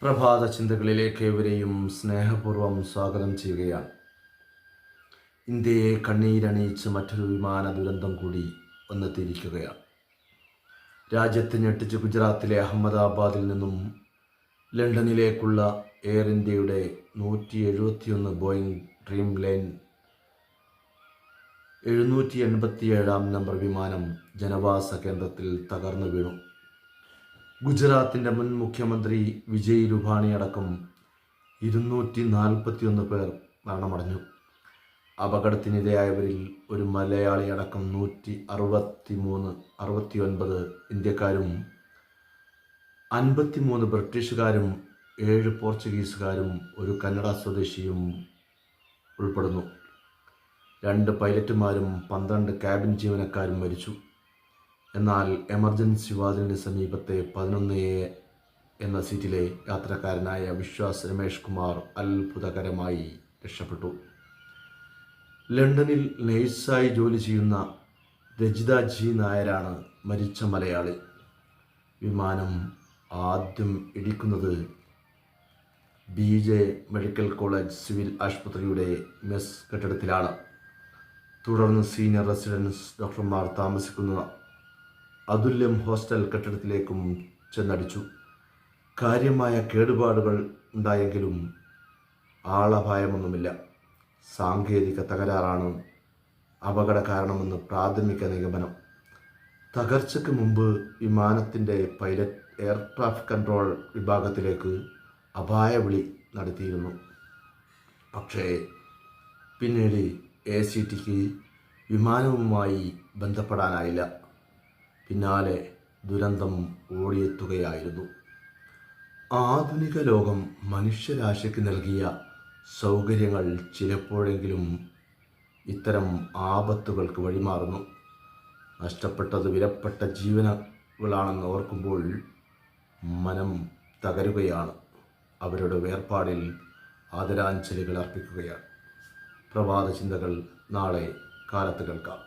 പ്രഭാത ചിന്തകളിലേക്ക് ഏവരെയും സ്നേഹപൂർവ്വം സ്വാഗതം ചെയ്യുകയാണ്. ഇന്ത്യയെ കണ്ണീരണിയിച്ച് മറ്റൊരു വിമാന ദുരന്തം കൂടി വന്നെത്തിയിരിക്കുകയാണ്. രാജ്യത്തെ ഞെട്ടിച്ച് ഗുജറാത്തിലെ അഹമ്മദാബാദിൽ നിന്നും ലണ്ടനിലേക്കുള്ള എയർ ഇന്ത്യയുടെ 171 ബോയിങ് ഡ്രീം ലൈൻ 787 നമ്പർ വിമാനം ജനവാസ കേന്ദ്രത്തിൽ തകർന്നു വീണു. ഗുജറാത്തിൻ്റെ മുൻ മുഖ്യമന്ത്രി വിജയ് രൂപാണി അടക്കം 241 പേർ മരണമടഞ്ഞു. അപകടത്തിനിരയായവരിൽ ഒരു മലയാളി അടക്കം 169 ഇന്ത്യക്കാരും 53 ബ്രിട്ടീഷുകാരും 7 പോർച്ചുഗീസുകാരും ഒരു കന്നഡ സ്വദേശിയും ഉൾപ്പെടുന്നു. 2 പൈലറ്റുമാരും 12 ക്യാബിൻ ജീവനക്കാരും മരിച്ചു. എന്നാൽ എമർജൻസി വാതിലിന് സമീപത്തെ 11A എന്ന സീറ്റിലെ യാത്രക്കാരനായ വിശ്വാസ് രമേഷ് കുമാർ അത്ഭുതകരമായി രക്ഷപ്പെട്ടു. ലണ്ടനിൽ നേഴ്സായി ജോലി ചെയ്യുന്ന രജിത ജി നായരാണ് മരിച്ച മലയാളി. വിമാനം ആദ്യം ഇടിക്കുന്നത് BJ മെഡിക്കൽ കോളേജ് സിവിൽ ആശുപത്രിയുടെ മെസ് കെട്ടിടത്തിലാണ്. തുടർന്ന് സീനിയർ റെസിഡൻസ് ഡോക്ടർമാർ താമസിക്കുന്ന അതുല്യം ഹോസ്റ്റൽ കെട്ടിടത്തിലേക്കും ചെന്നടിച്ചു. കാര്യമായ കേടുപാടുകൾ ഉണ്ടായെങ്കിലും ആളപായമൊന്നുമില്ല. സാങ്കേതിക തകരാറാണ് അപകട കാരണമെന്ന് പ്രാഥമിക നിഗമനം. തകർച്ചയ്ക്ക് മുമ്പ് വിമാനത്തിൻ്റെ പൈലറ്റ് എയർ ട്രാഫിക് കൺട്രോൾ വിഭാഗത്തിലേക്ക് അപായവിളി നടത്തിയിരുന്നു. പക്ഷേ പിന്നീട് ACTക്ക് വിമാനവുമായി ബന്ധപ്പെടാനായില്ല. പിന്നാലെ ദുരന്തം ഓടിയെത്തുകയായിരുന്നു. ആധുനിക ലോകം മനുഷ്യരാശിക്ക് നൽകിയ സൗകര്യങ്ങൾ ചിലപ്പോഴെങ്കിലും ഇത്തരം ആപത്തുകൾക്ക് വഴിമാറുന്നു. നഷ്ടപ്പെട്ടത് വിലപ്പെട്ട ജീവനുകളാണെന്ന് ഓർക്കുമ്പോൾ മനം തകരുകയാണ്. അവരുടെ വേർപാടിൽ ആദരാഞ്ജലികൾ അർപ്പിക്കുകയാണ്. പ്രഭാത ചിന്തകൾ നാളെ കാലത്ത് കേൾക്കാം.